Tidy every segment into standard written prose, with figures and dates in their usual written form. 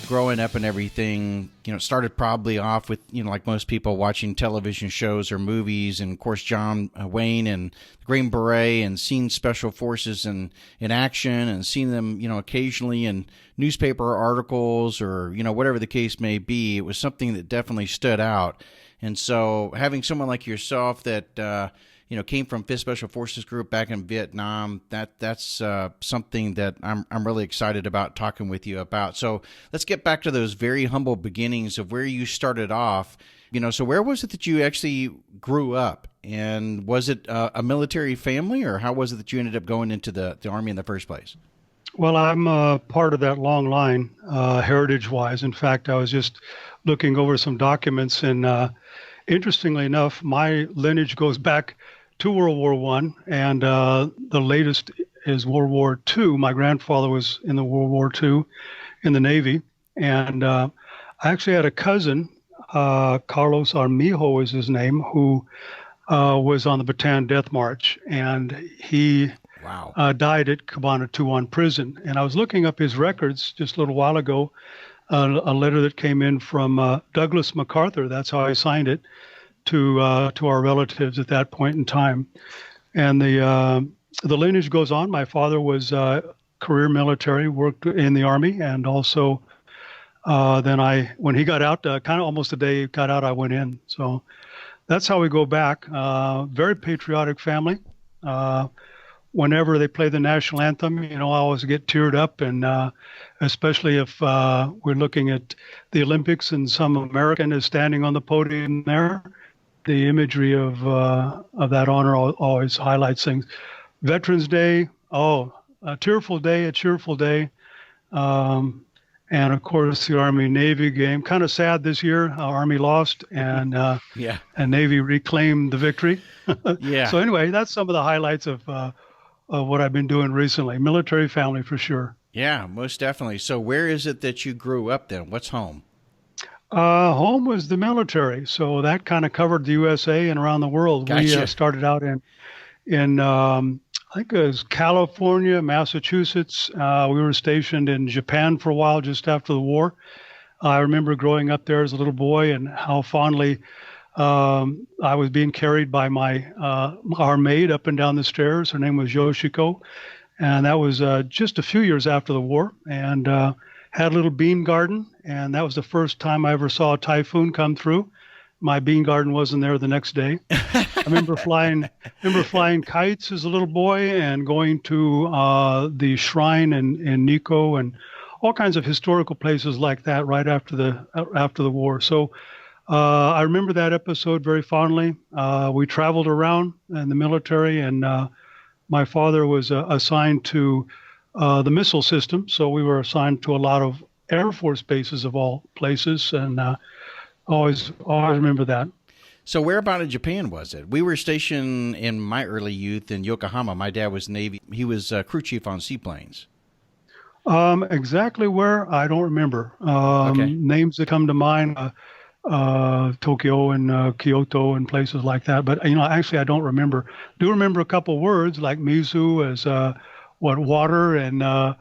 growing up and everything, started probably off with, like most people watching television shows or movies, and of course John Wayne and the Green Beret, and seeing special forces in action, and seeing them, occasionally in newspaper articles or, whatever the case may be. It was something that definitely stood out. And so having someone like yourself that, came from 5th Special Forces Group back in Vietnam, that's something that I'm really excited about talking with you about. So let's get back to those very humble beginnings of where you started off. So where was it that you actually grew up? And was it a military family, or how was it that you ended up going into the Army in the first place? Well, I'm part of that long line, heritage-wise. In fact, I was just looking over some documents, and interestingly enough, my lineage goes back to World War I, and the latest is World War II. My grandfather was in the World War II in the Navy, and I actually had a cousin, Carlos Armijo is his name, who was on the Bataan Death March, and he Wow. Died at Cabana 2-1 prison. And I was looking up his records just a little while ago, a letter that came in from Douglas MacArthur, that's how I signed it, to our relatives at that point in time. And the lineage goes on. My father was career military, worked in the Army, and also then when he got out, kind of almost the day he got out, I went in. So that's how we go back. Very patriotic family. Whenever they play the national anthem, I always get teared up, and especially if we're looking at the Olympics and some American is standing on the podium there, the imagery of that honor always highlights things. Veterans Day, a tearful day, a cheerful day. And of course, the Army-Navy game, kind of sad this year. Army lost, and Navy reclaimed the victory. Yeah. So anyway, that's some of the highlights of what I've been doing recently. Military family for sure. Yeah, most definitely. So where is it that you grew up then? What's home? Home was the military. So that kind of covered the USA and around the world. Gotcha. We started out in I think it was California, Massachusetts. We were stationed in Japan for a while just after the war. I remember growing up there as a little boy and how fondly I was being carried by our maid up and down the stairs. Her name was Yoshiko. And that was just a few years after the war. And had a little bean garden. And that was the first time I ever saw a typhoon come through. My bean garden wasn't there the next day. I remember flying kites as a little boy and going to the shrine in Nikko and all kinds of historical places like that right after the war. So I remember that episode very fondly. We traveled around in the military, and my father was assigned to the missile system, so we were assigned to a lot of Air Force bases of all places, and always remember that. So where about in Japan was it? We were stationed in my early youth in Yokohama. My dad was Navy. He was crew chief on seaplanes. Exactly where, I don't remember. Okay. Names that come to mind, Tokyo and Kyoto and places like that. But, actually, I don't remember. Do remember a couple words like mizu as water, and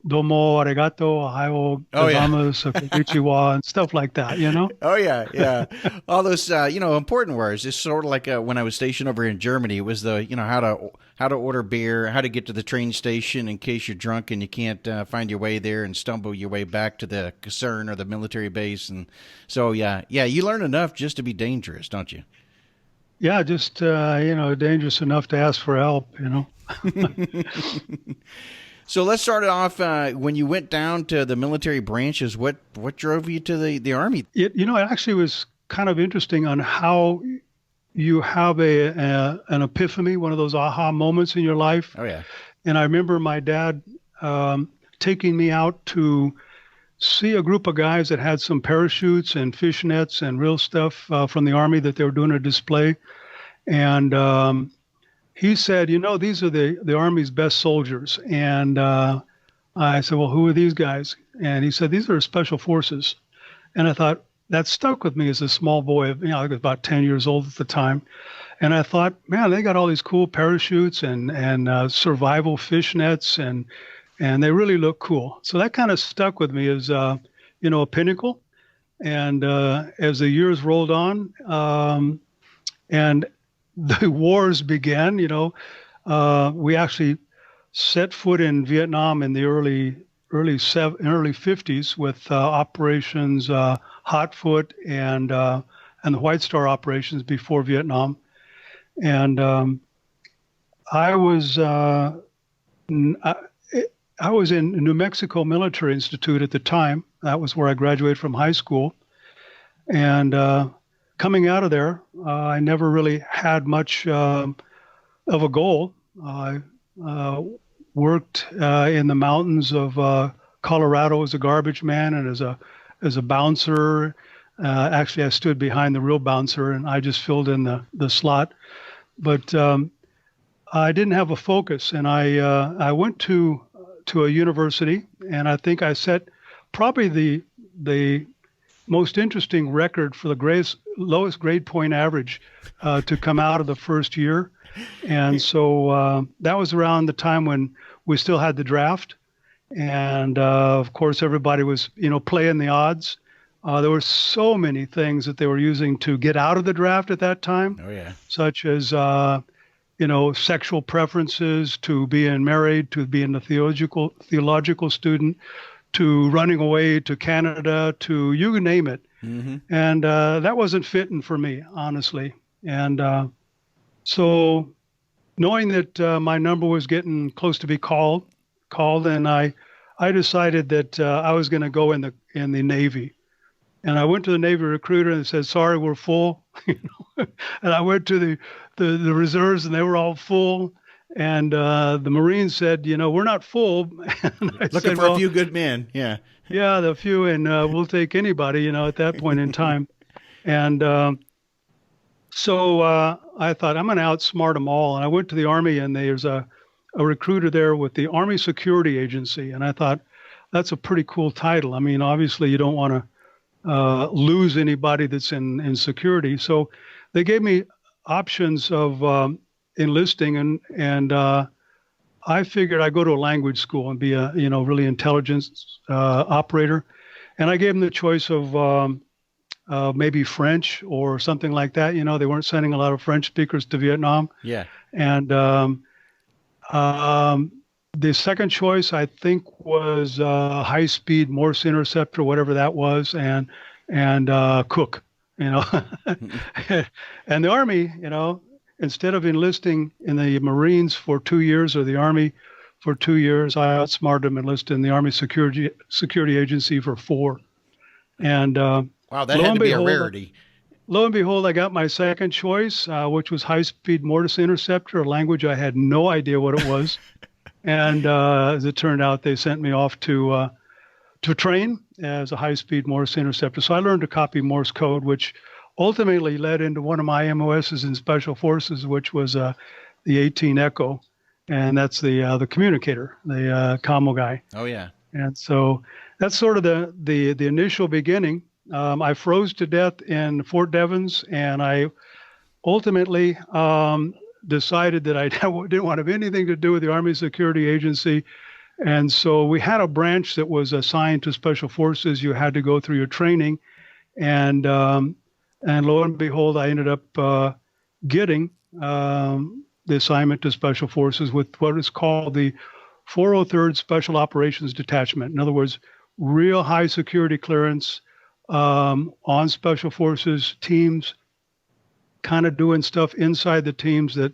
domo arigato, ohio gozaimasu, konnichiwa, and stuff like that, Oh, yeah. All those, important words. It's sort of like when I was stationed over in Germany, it was the, how to order beer, how to get to the train station in case you're drunk and you can't find your way there and stumble your way back to the caserne or the military base. And so, yeah, you learn enough just to be dangerous, don't you? Yeah, just, dangerous enough to ask for help, So let's start it off. When you went down to the military branches, what drove you to the Army? It actually was kind of interesting on how you have an epiphany, one of those aha moments in your life. Oh, yeah. And I remember my dad taking me out to see a group of guys that had some parachutes and fishnets and real stuff from the Army that they were doing a display. And he said, these are the Army's best soldiers. And I said, well, who are these guys? And he said, these are special forces. And I thought, that stuck with me as a small boy. I was about 10 years old at the time. And I thought, man, they got all these cool parachutes and survival fishnets, and they really look cool. So that kind of stuck with me as, a pinnacle. And as the years rolled on, and the wars began, we actually set foot in Vietnam in the early 50s with operations Hotfoot and the White Star operations before Vietnam. And I was I, I was in New Mexico Military Institute at the time. That was where I graduated from high school. And coming out of there, I never really had much of a goal. I worked in the mountains of Colorado as a garbage man and as a bouncer. Actually, I stood behind the real bouncer and I just filled in the slot. But I didn't have a focus, and I went to a university, and I think I set probably the most interesting record for the lowest grade point average to come out of the first year. And so that was around the time when we still had the draft. And of course, everybody was, playing the odds. There were so many things that they were using to get out of the draft at that time. Oh, yeah. Such as, sexual preferences, to being married, to being a theological student, to running away to Canada, to you name it. Mm-hmm. And that wasn't fitting for me, honestly. And so knowing that my number was getting close to be called, and I decided that I was going to go in the Navy. And I went to the Navy recruiter and said, "Sorry, we're full." And I went to the reserves, and they were all full. And the Marines said, "We're not full." And I Looking said, for a few good men. Yeah. Yeah, the few, and we'll take anybody, at that point in time. And so I thought, I'm going to outsmart them all. And I went to the Army, and there's a recruiter there with the Army Security Agency. And I thought, that's a pretty cool title. I mean, obviously, you don't want to lose anybody that's in security. So they gave me options of enlisting, and I figured I'd go to a language school and be a really intelligence operator. And I gave them the choice of maybe French or something like that. They weren't sending a lot of French speakers to Vietnam. Yeah. And the second choice, I think, was high-speed Morse interceptor, whatever that was, and cook, And the Army, instead of enlisting in the Marines for 2 years or the Army for 2 years, I outsmarted them, enlisted in the Army Security Agency for 4. And wow, that had to be a rarity. Lo and behold, I got my second choice, which was high-speed Morse interceptor, a language I had no idea what it was. And as it turned out, they sent me off to train as a high-speed Morse interceptor. So I learned to copy Morse code, which ultimately led into one of my MOSs in Special Forces, which was the 18 Echo, and that's the communicator, the commo guy. Oh yeah. And so that's sort of the initial beginning. I froze to death in Fort Devens, and I ultimately decided that I didn't want to have anything to do with the Army Security Agency. And so we had a branch that was assigned to Special Forces. You had to go through your training. And lo and behold, I ended up getting the assignment to Special Forces with what is called the 403rd Special Operations Detachment. In other words, real high security clearance on Special Forces teams, kind of doing stuff inside the teams that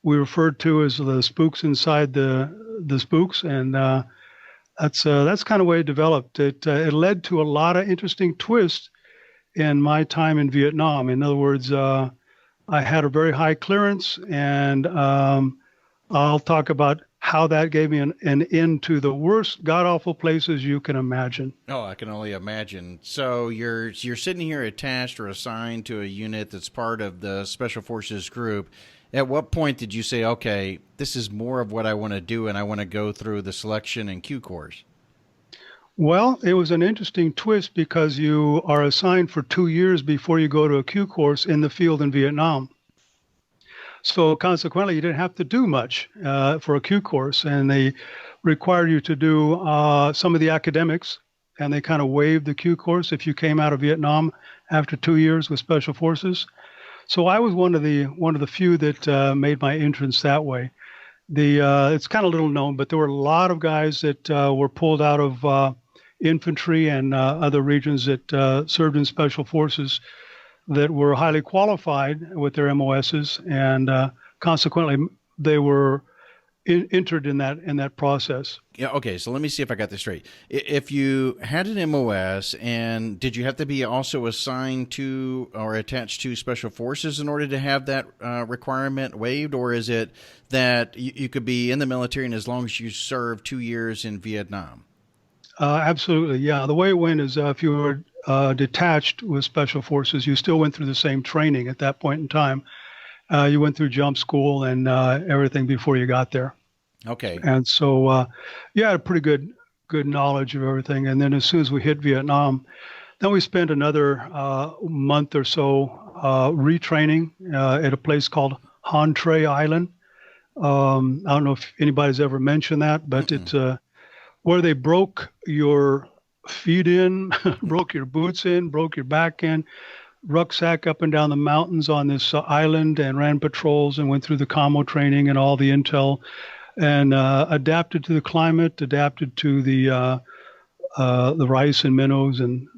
we referred to as the spooks inside the spooks. And that's kind of the way it developed. It led to a lot of interesting twists in my time in Vietnam. In other words, I had a very high clearance, and I'll talk about how that gave me an end to the worst god-awful places you can imagine. Oh, I can only imagine. So you're sitting here attached or assigned to a unit that's part of the Special Forces group. At what point did you say, okay, this is more of what I want to do, and I want to go through the selection and Q course? Well, it was an interesting twist because you are assigned for 2 years before you go to a Q course in the field in Vietnam. So consequently, you didn't have to do much for a Q course, and they required you to do some of the academics and they kind of waived the Q course if you came out of Vietnam after 2 years with Special Forces. So I was one of the few that made my entrance that way. It's kind of little known, but there were a lot of guys that were pulled out of infantry and other regions that served in Special Forces that were highly qualified with their MOSs, and consequently they were entered in that process. Yeah. Okay. So let me see if I got this straight. If you had an MOS, and did you have to be also assigned to or attached to Special Forces in order to have that requirement waived, or is it that you could be in the military and as long as you serve 2 years in Vietnam? Absolutely, yeah. The way it went is if you were detached with Special Forces, you still went through the same training at that point in time. You went through jump school and everything before you got there. Okay. And so you had a pretty good knowledge of everything. And then as soon as we hit Vietnam, then we spent another month or so retraining at a place called Han Tre Island. I don't know if anybody's ever mentioned that, but it's where they broke your feet in, broke your boots in, broke your back in, rucksack up and down the mountains on this island, and ran patrols and went through the commo training and all the intel, and adapted to the climate, adapted to the rice and minnows and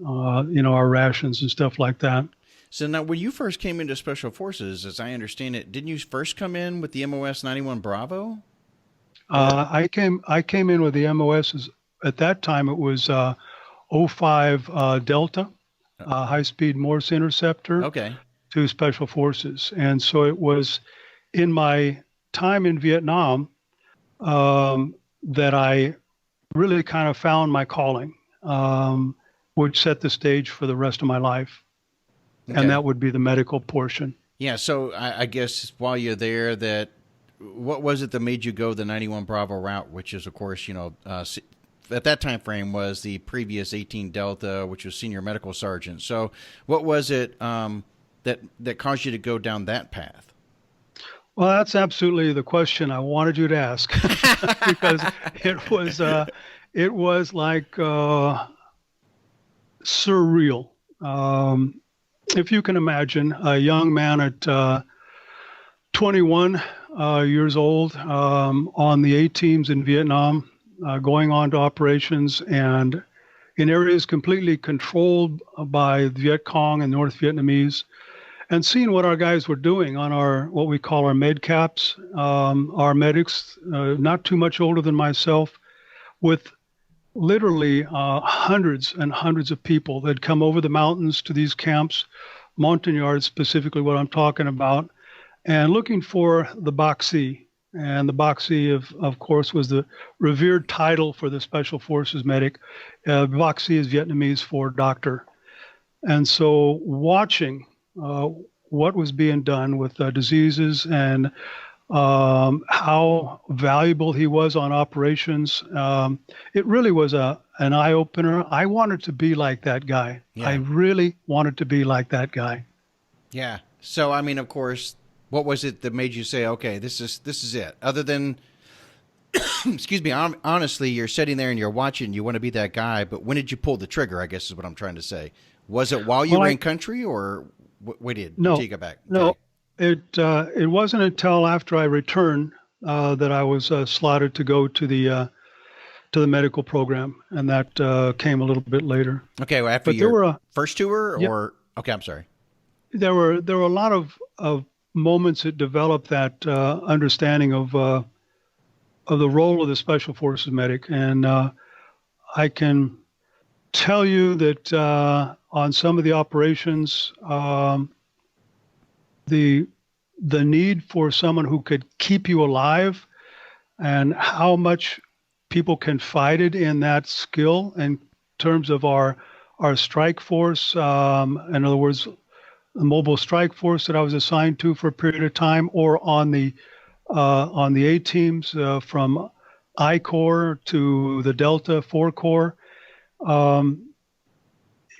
our rations and stuff like that. So now, when you first came into Special Forces, as I understand it, didn't you first come in with the MOS 91 Bravo? I came in with the MOS. At that time, it was 05 Delta, high-speed Morse interceptor. Okay. To Special Forces. And so it was in my time in Vietnam that I really kind of found my calling, which set the stage for the rest of my life. Okay. And that would be the medical portion. Yeah. So I guess while you're there, what was it that made you go the 91 Bravo route, which is, of course, at that time frame was the previous 18 Delta, which was senior medical sergeant. So what was it that caused you to go down that path? Well, that's absolutely the question I wanted you to ask, because it was like surreal. If you can imagine a young man at 21 years old on the A teams in Vietnam, going on to operations and in areas completely controlled by the Viet Cong and North Vietnamese, and seeing what our guys were doing on what we call our med caps, our medics, not too much older than myself, with literally hundreds and hundreds of people that come over the mountains to these camps, Montagnards specifically what I'm talking about, and looking for the Baxi. And the Baxi, of course, was the revered title for the Special Forces medic. Baxi is Vietnamese for doctor. And so watching what was being done with diseases and how valuable he was on operations, it really was an eye-opener. I wanted to be like that guy. Yeah. I really wanted to be like that guy. Yeah. So, I mean, of course, what was it that made you say, okay, this is it? Other than, excuse me, honestly, you're sitting there and you're watching, you want to be that guy, but when did you pull the trigger, I guess is what I'm trying to say. Was it while you were in country, or no, take it back? No, it wasn't until after I returned that I was slotted to go to the medical program, and that came a little bit later. Okay, well, after your first tour, or okay, I'm sorry. There were a lot of moments that developed that understanding of the role of the Special Forces medic, and I can tell you that on some of the operations, the need for someone who could keep you alive, and how much people confided in that skill in terms of our strike force. In other words, the mobile strike force that I was assigned to for a period of time, or on the A teams from I Corps to the Delta 4 Corps.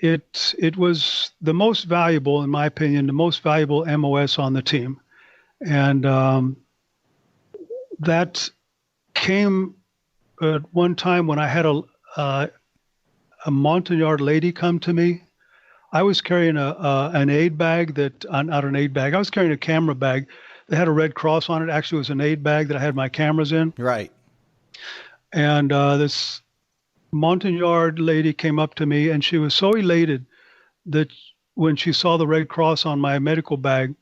It was the most valuable, in my opinion, the most valuable MOS on the team. And that came at one time when I had a Montagnard lady come to me. I was carrying an aid bag not an aid bag. I was carrying a camera bag that had a red cross on it. Actually, it was an aid bag that I had my cameras in. Right. And this Montagnard lady came up to me, and she was so elated that when she saw the red cross on my medical bag,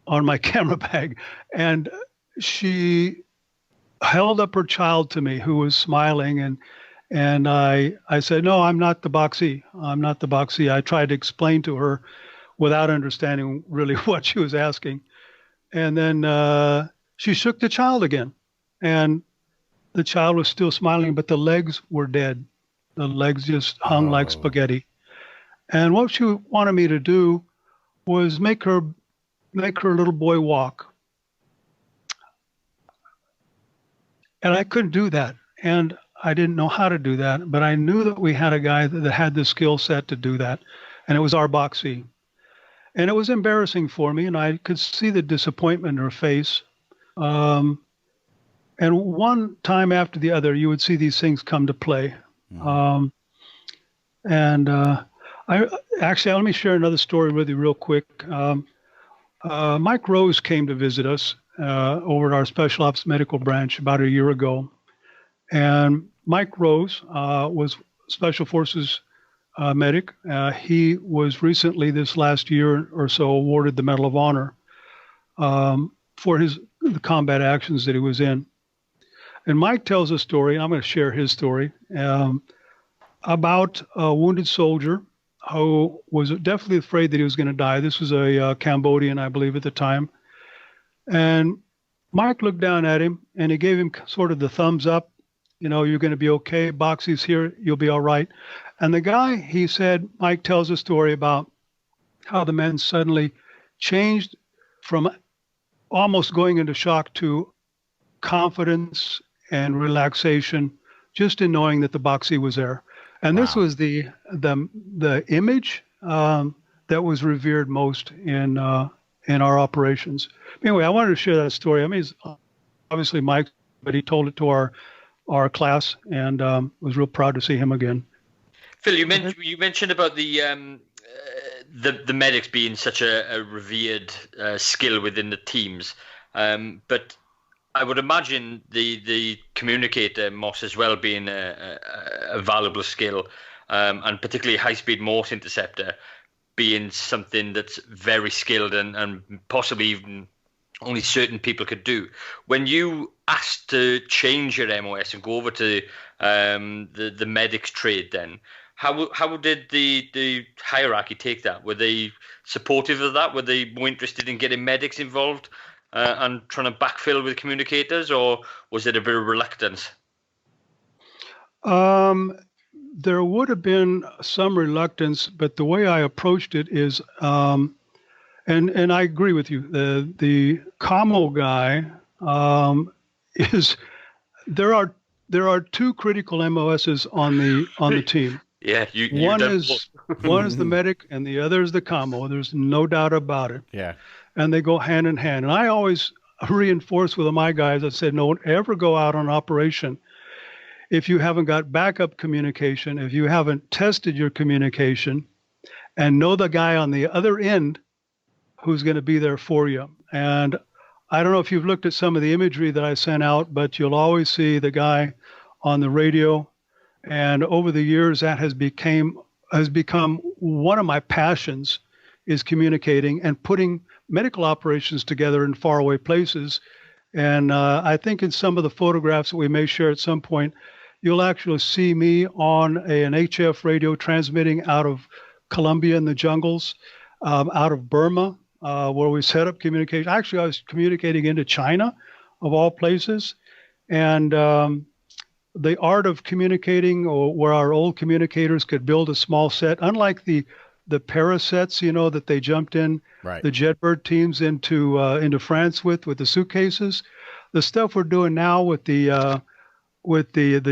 on my camera bag, and she held up her child to me who was smiling, and I said, no, I'm not the boxee. I'm not the boxee. I tried to explain to her without understanding really what she was asking. And then she shook the child again, and the child was still smiling, but the legs were dead. The legs just hung like spaghetti. And what she wanted me to do was make her little boy walk. And I couldn't do that. And I didn't know how to do that, but I knew that we had a guy that had the skill set to do that. And it was our boxee. And it was embarrassing for me, and I could see the disappointment in her face. And one time after the other, you would see these things come to play. Mm-hmm. Let me share another story with you real quick. Mike Rose came to visit us over at our Special Ops Medical Branch about a year ago. And Mike Rose was Special Forces medic. He was recently, this last year or so, awarded the Medal of Honor for the combat actions that he was in. And Mike tells a story, I'm going to share his story, about a wounded soldier who was definitely afraid that he was going to die. This was a Cambodian, I believe, at the time. And Mike looked down at him, and he gave him sort of the thumbs up. You know, you're going to be okay. Boxee's here. You'll be all right. And the guy, he said, Mike tells a story about how the men suddenly changed from almost going into shock to confidence and relaxation just in knowing that the boxee was there. And Wow. This was the image that was revered most in our operations. Anyway, I wanted to share that story. I mean, it's obviously Mike, but he told it to our class, and was real proud to see him again. Phil, you mentioned about the medics being such a revered skill within the teams, but I would imagine the communicator Moss as well being a valuable skill, and particularly high-speed Morse interceptor being something that's very skilled and possibly even only certain people could do. When you asked to change your MOS and go over to the medics trade, then how did the hierarchy take that? Were they supportive of that? Were they more interested in getting medics involved and trying to backfill with communicators, or was it a bit of reluctance? There would have been some reluctance, but the way I approached it is, and I agree with you. The commo guy is there are two critical MOSs on the team. Yeah, one is the medic and the other is the commo. There's no doubt about it. Yeah, and they go hand in hand. And I always reinforce with my guys. I said, don't ever go out on operation if you haven't got backup communication, if you haven't tested your communication, and know the guy on the other end who's going to be there for you. And I don't know if you've looked at some of the imagery that I sent out, but you'll always see the guy on the radio. And over the years, that has become one of my passions, is communicating and putting medical operations together in faraway places. And I think in some of the photographs that we may share at some point, you'll actually see me on an HF radio transmitting out of Colombia in the jungles, out of Burma, where we set up communication. Actually, I was communicating into China, of all places. And the art of communicating, or where our old communicators could build a small set, unlike the parasets, that they jumped in, right, the Jetbird teams into France with the suitcases. The stuff we're doing now with the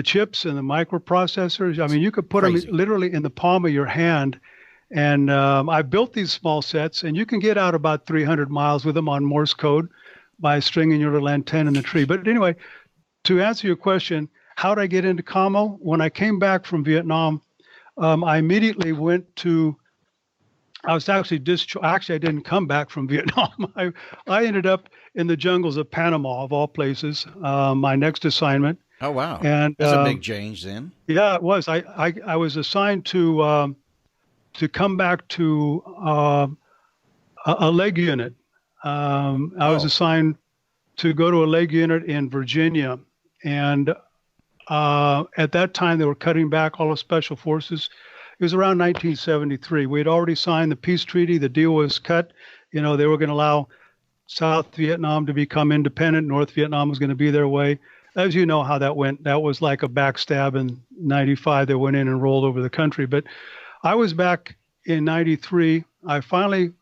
chips and the microprocessors, I mean, you could put Crazy. Them literally in the palm of your hand. And I built these small sets, and you can get out about 300 miles with them on Morse code by stringing your little antenna in the tree. But anyway, to answer your question, how did I get into commo? When I came back from Vietnam, I immediately went to. I was actually discharged. Actually, I didn't come back from Vietnam. I ended up in the jungles of Panama, of all places. My next assignment. Oh, wow. And That's a big change then. yeah, it was. I was assigned to come back to a leg unit. I was assigned to go to a leg unit in Virginia, and at that time they were cutting back all the special forces. It was around 1973. We had already signed the peace treaty. The deal was cut. They were going to allow South Vietnam to become independent. North Vietnam was going to be their way. As you know how that went, that was like a backstab in 95. They went in and rolled over the country. But I was back in 93. I finally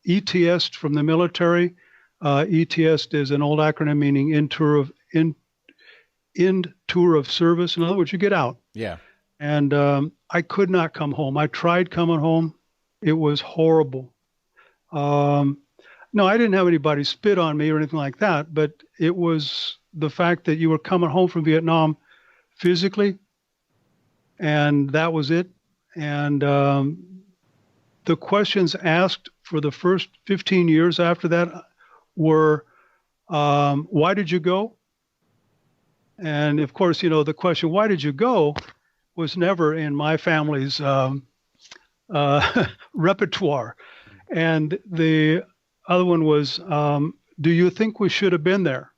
ETS'd from the military. ETS'd is an old acronym meaning end tour of service. In other words, you get out. Yeah. And I could not come home. I tried coming home. It was horrible. No, I didn't have anybody spit on me or anything like that, but it was the fact that you were coming home from Vietnam physically, and that was it. And the questions asked for the first 15 years after that were, why did you go? And of course, the question, why did you go, was never in my family's repertoire. And the other one was, do you think we should have been there?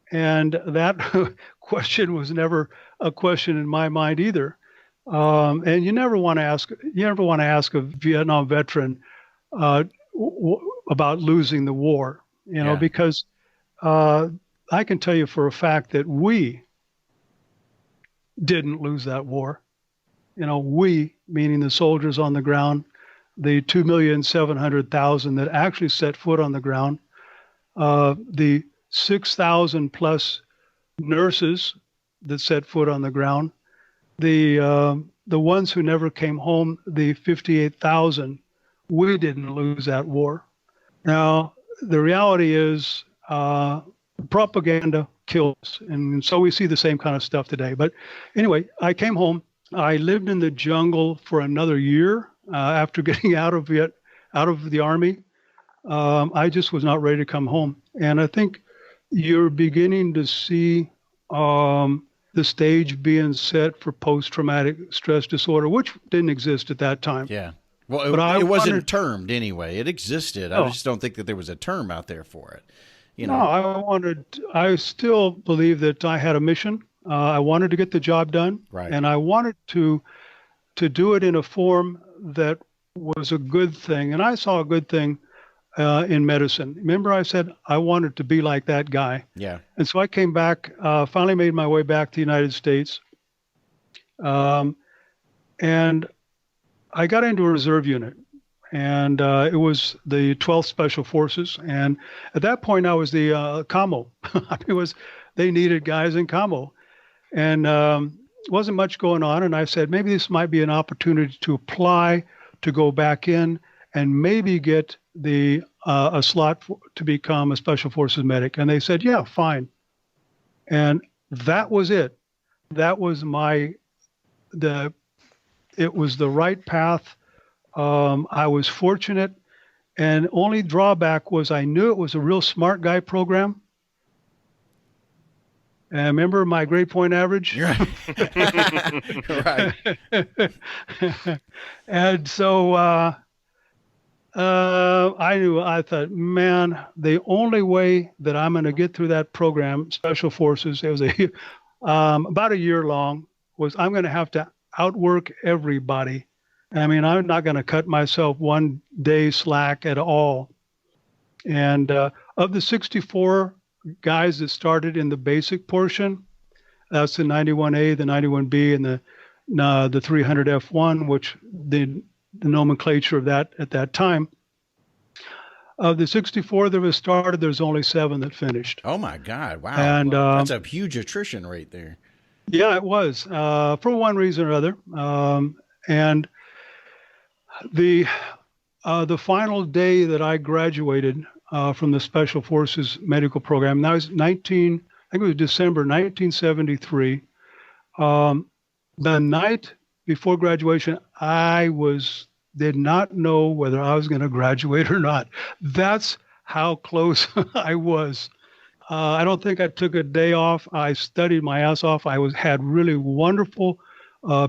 And that question was never a question in my mind either. And you never want to ask a Vietnam veteran about losing the war, because I can tell you for a fact that we didn't lose that war. We, meaning the soldiers on the ground, the 2,700,000 that actually set foot on the ground, the 6,000 plus nurses that set foot on the ground, the ones who never came home, the 58,000, we didn't lose that war. Now, the reality is propaganda kills. And so we see the same kind of stuff today. But anyway, I came home. I lived in the jungle for another year after getting out of the Army. I just was not ready to come home. And I think you're beginning to see the stage being set for post-traumatic stress disorder, which didn't exist at that time. Yeah. Well, it wasn't termed anyway. It existed. I just don't think that there was a term out there for it. No, I still believe that I had a mission. I wanted to get the job done. Right. And I wanted to do it in a form that was a good thing. And I saw a good thing in medicine. Remember I said I wanted to be like that guy. Yeah. And so I came back, finally made my way back to the United States. And I got into a reserve unit. And it was the 12th Special Forces. And at that point, I was the camo. They needed guys in camo. And wasn't much going on. And I said, maybe this might be an opportunity to apply, to go back in, and maybe get a slot to become a Special Forces medic. And they said, yeah, fine. And that was it. That was it was the right path. I was fortunate, and only drawback was I knew it was a real smart guy program. And remember my grade point average? Right. Right. And so I thought, man, the only way that I'm going to get through that program, Special Forces, it was about a year long, was I'm going to have to outwork everybody. I mean, I'm not going to cut myself one day slack at all. And of the 64 guys that started in the basic portion, that's the 91A, the 91B, and the 300F1, which the nomenclature of that at that time. Of the 64 that was started, there's only 7 that finished. Oh my God! Wow, and that's a huge attrition rate there. Yeah, it was for one reason or other, and the final day that I graduated from the Special Forces medical program, that was I think it was December 1973. The night before graduation, did not know whether I was going to graduate or not. That's how close I was. I don't think I took a day off. I studied my ass off. Had really wonderful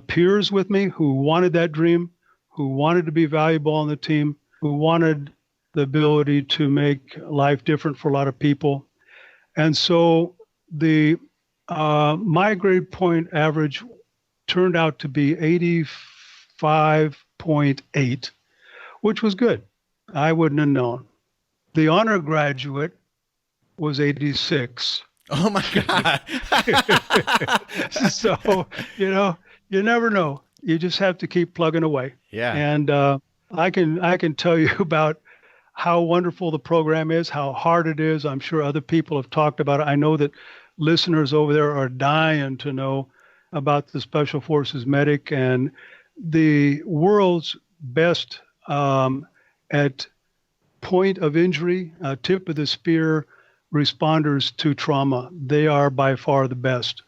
peers with me who wanted that dream, who wanted to be valuable on the team, who wanted the ability to make life different for a lot of people. And so my grade point average turned out to be 85.8, which was good. I wouldn't have known. The honor graduate was 86. Oh my God. So, you never know. You just have to keep plugging away. Yeah. And I can tell you about how wonderful the program is, how hard it is. I'm sure other people have talked about it. I know that listeners over there are dying to know about the Special Forces medic and the world's best at point of injury, tip of the spear responders to trauma. They are by far the best.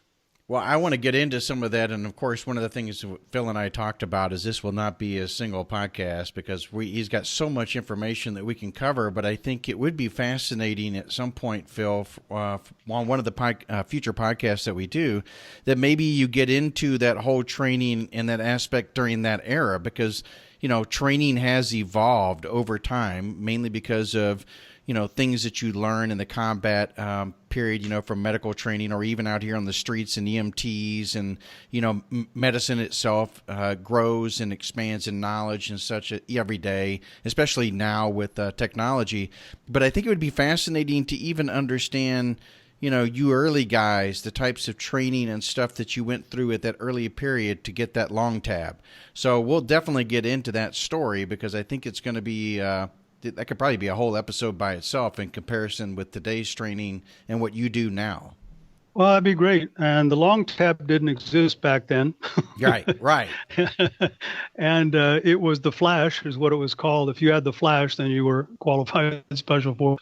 Well, I want to get into some of that. And of course, one of the things Phil and I talked about is this will not be a single podcast because he's got so much information that we can cover. But I think it would be fascinating at some point, Phil, on one of the future podcasts that we do, that maybe you get into that whole training and that aspect during that era because, training has evolved over time, mainly because of things that you learn in the combat period, from medical training or even out here on the streets and EMTs and, medicine itself grows and expands in knowledge and such every day, especially now with technology. But I think it would be fascinating to even understand, you early guys, the types of training and stuff that you went through at that early period to get that long tab. So we'll definitely get into that story because I think it's going to be that could probably be a whole episode by itself in comparison with today's training and what you do now. Well, that'd be great. And the long tab didn't exist back then. Right. And it was the flash is what it was called. If you had the flash, then you were qualified as Special Force.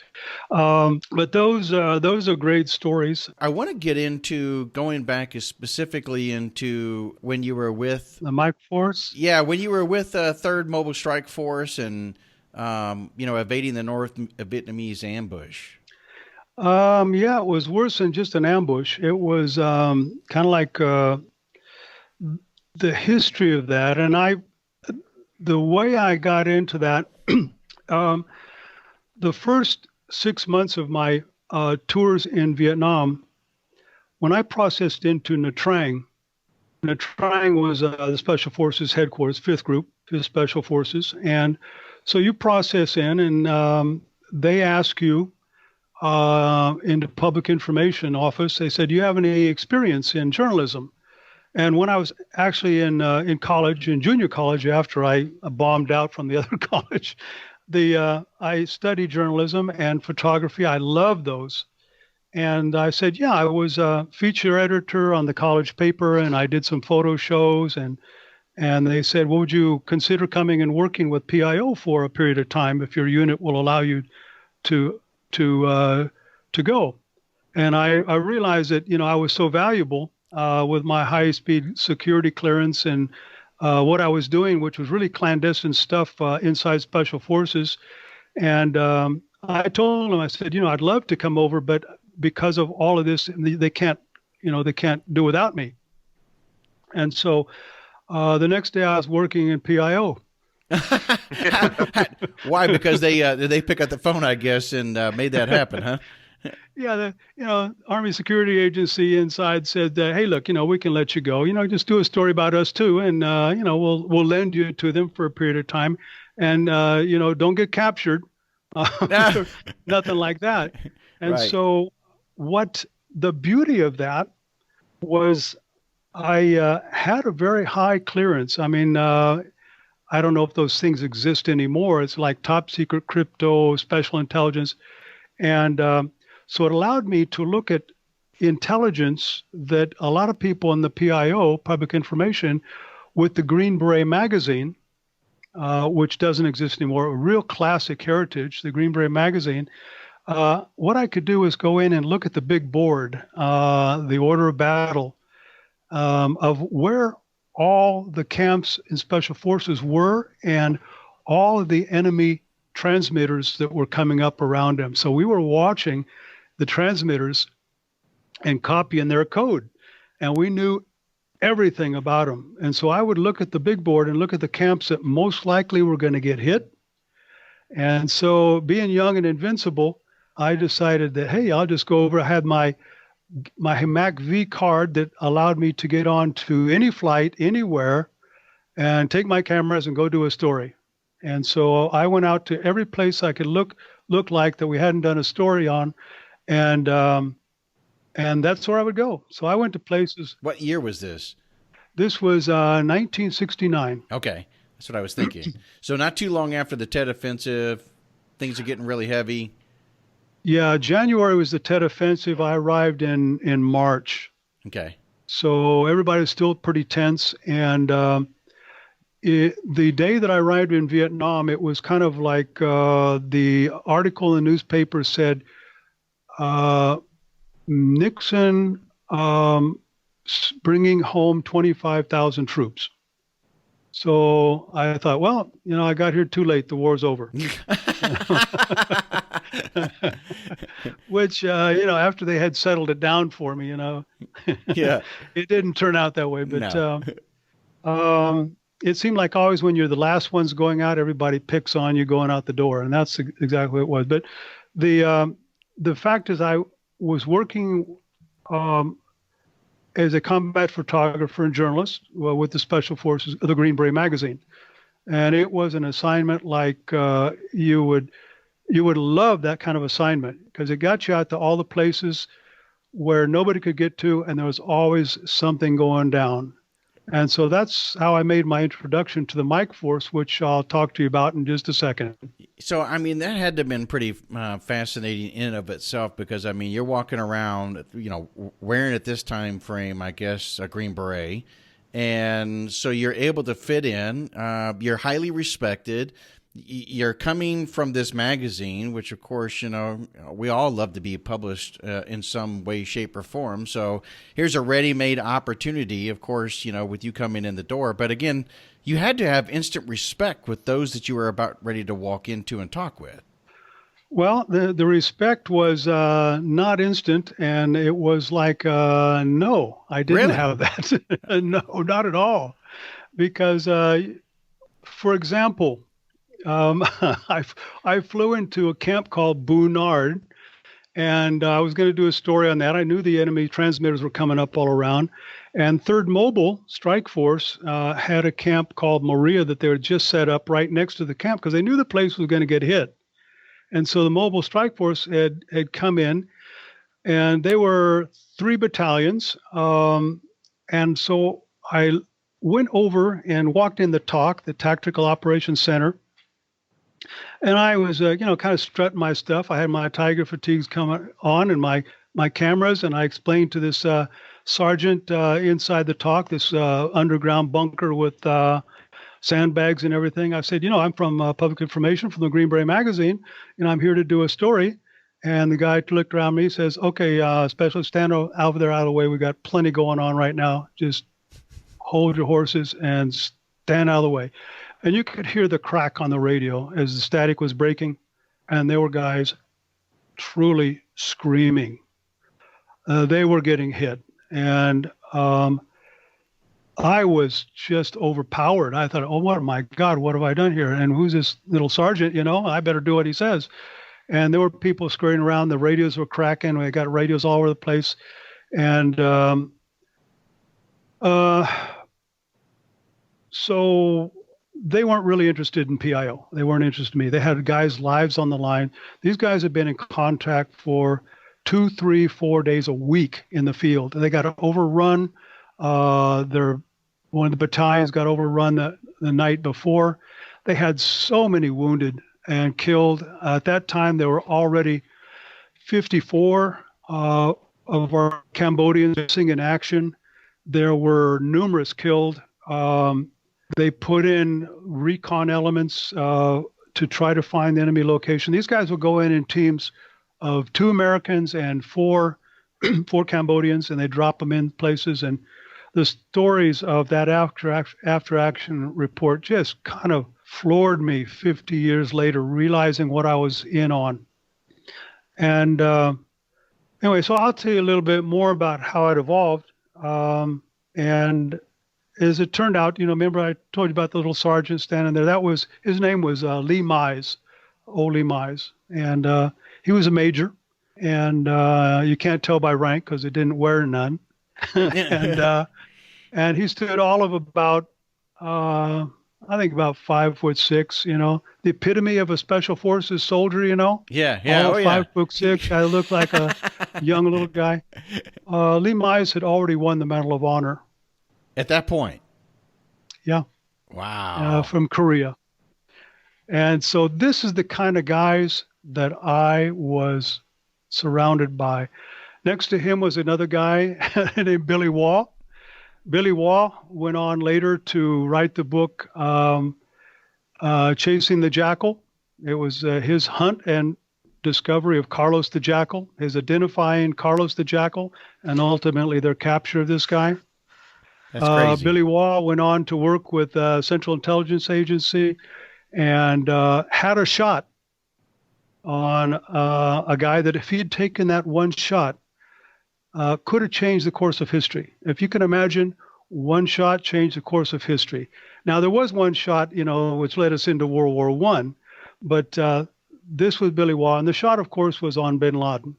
But those are great stories. I want to get into going back specifically into when you were with the Mike Force. Yeah, when you were with 3rd Mobile Strike Force and evading the North Vietnamese ambush. Yeah, it was worse than just an ambush. It was kind of like the history of that. And the way I got into that, the first 6 months of my tours in Vietnam, when I processed into Nha Trang was the Special Forces headquarters, 5th Group, 5th Special Forces. And so you process in and they ask you, in the public information office, they said, do you have any experience in journalism? And when I was actually in college, in junior college, after I bombed out from the other college, I studied journalism and photography. I loved those. And I said, yeah, I was a feature editor on the college paper and I did some photo shows. And they said, well, would you consider coming and working with PIO for a period of time if your unit will allow you to go? And I realized that, I was so valuable with my high-speed security clearance and what I was doing, which was really clandestine stuff inside Special Forces. And I told them, I said, I'd love to come over, but because of all of this, they can't do without me. And so the next day I was working in PIO. Why? Because they pick up the phone, I guess, and made that happen, huh? Yeah, the Army Security Agency inside said, "Hey, look, we can let you go. Just do a story about us too, and we'll lend you to them for a period of time, and don't get captured, nothing like that." And right. So, what the beauty of that was, I had a very high clearance. I mean, I don't know if those things exist anymore. It's like top secret crypto, special intelligence. And so it allowed me to look at intelligence that a lot of people in the PIO, public information, with the Green Beret magazine, which doesn't exist anymore, a real classic heritage, the Green Beret magazine. What I could do is go in and look at the big board, the order of battle, of where all the camps in Special Forces were and all of the enemy transmitters that were coming up around them. So we were watching the transmitters and copying their code, and we knew everything about them. And so I would look at the big board and look at the camps that most likely were going to get hit. And so, being young and invincible, I decided that, hey, I'll just go over. I had my MAC V card that allowed me to get on to any flight anywhere and take my cameras and go do a story. And so I went out to every place I could look like that we hadn't done a story on, and that's where I would go. So I went to places. What year was this? This was 1969. Okay, that's what I was thinking. So not too long after the Tet Offensive, things are getting really heavy. Yeah, January was the Tet Offensive. I arrived in March. Okay. So everybody was still pretty tense. And the day that I arrived in Vietnam, it was kind of like the article in the newspaper said, Nixon bringing home 25,000 troops. So I thought, well, I got here too late. The war's over. Which, after they had settled it down for me, yeah, it didn't turn out that way. But no. It seemed like always when you're the last ones going out, everybody picks on you going out the door. And that's exactly what it was. But the fact is I was working as a combat photographer and journalist with the Special Forces of the Green Beret magazine. And it was an assignment like you would love that kind of assignment because it got you out to all the places where nobody could get to, and there was always something going down. And so that's how I made my introduction to the Mike Force, which I'll talk to you about in just a second. So, I mean, that had to have been pretty fascinating in and of itself because, I mean, you're walking around, wearing at this time frame, I guess, a Green Beret. And so you're able to fit in. You're highly respected. You're coming from this magazine, which, of course, we all love to be published in some way, shape, or form. So here's a ready-made opportunity, of course, with you coming in the door. But again, you had to have instant respect with those that you were about ready to walk into and talk with. Well, the respect was not instant, and it was like, no, I didn't have that. No, not at all. Because, for example, I flew into a camp called Boonard, and I was going to do a story on that. I knew the enemy transmitters were coming up all around. And 3rd Mobile Strike Force had a camp called Moria that they were just set up right next to the camp because they knew the place was going to get hit. And so the Mobile Strike Force had come in, and they were 3 battalions. And so I went over and walked in the TOC, the Tactical Operations Center. And I was, kind of strutting my stuff. I had my Tiger fatigues coming on and my cameras, and I explained to this sergeant inside the TOC, this underground bunker with sandbags and everything. I said, I'm from Public Information from the Green Beret magazine, and I'm here to do a story. And the guy looked around me, says, okay, Specialist, stand over there out of the way. We got plenty going on right now. Just hold your horses and stand out of the way. And you could hear the crack on the radio as the static was breaking. And there were guys truly screaming. They were getting hit. And I was just overpowered. I thought, oh, my God, what have I done here? And who's this little sergeant? I better do what he says. And there were people scurrying around. The radios were cracking. We got radios all over the place. And so they weren't really interested in PIO. They weren't interested in me. They had guys' lives on the line. These guys had been in contact for 2, 3, 4 days a week in the field. They got overrun. One of the battalions got overrun the night before. They had so many wounded and killed. At that time, there were already 54 of our Cambodians missing in action. There were numerous killed. They put in recon elements to try to find the enemy location. These guys would go in teams of 2 Americans and 4 Cambodians, and they drop them in places. And the stories of that after action report just kind of floored me 50 years later, realizing what I was in on. And anyway, so I'll tell you a little bit more about how it evolved. And as it turned out, remember I told you about the little sergeant standing there? His name was Lee Mize, Lee Mize. And he was a major. And you can't tell by rank because he didn't wear none. And he stood all of about, I think about 5'6", the epitome of a special forces soldier, Yeah. All 5'6". I looked like a young little guy. Lee Mize had already won the Medal of Honor. At that point? Yeah. Wow. From Korea. And so this is the kind of guys that I was surrounded by. Next to him was another guy named Billy Waugh. Billy Waugh went on later to write the book Chasing the Jackal. It was his hunt and discovery of Carlos the Jackal, his identifying Carlos the Jackal, and ultimately their capture of this guy. That's crazy. Billy Waugh went on to work with Central Intelligence Agency and had a shot on a guy that if he had taken that one shot, could have changed the course of history. If you can imagine, one shot changed the course of history. Now, there was one shot, which led us into World War I, but this was Billy Waugh, and the shot, of course, was on bin Laden.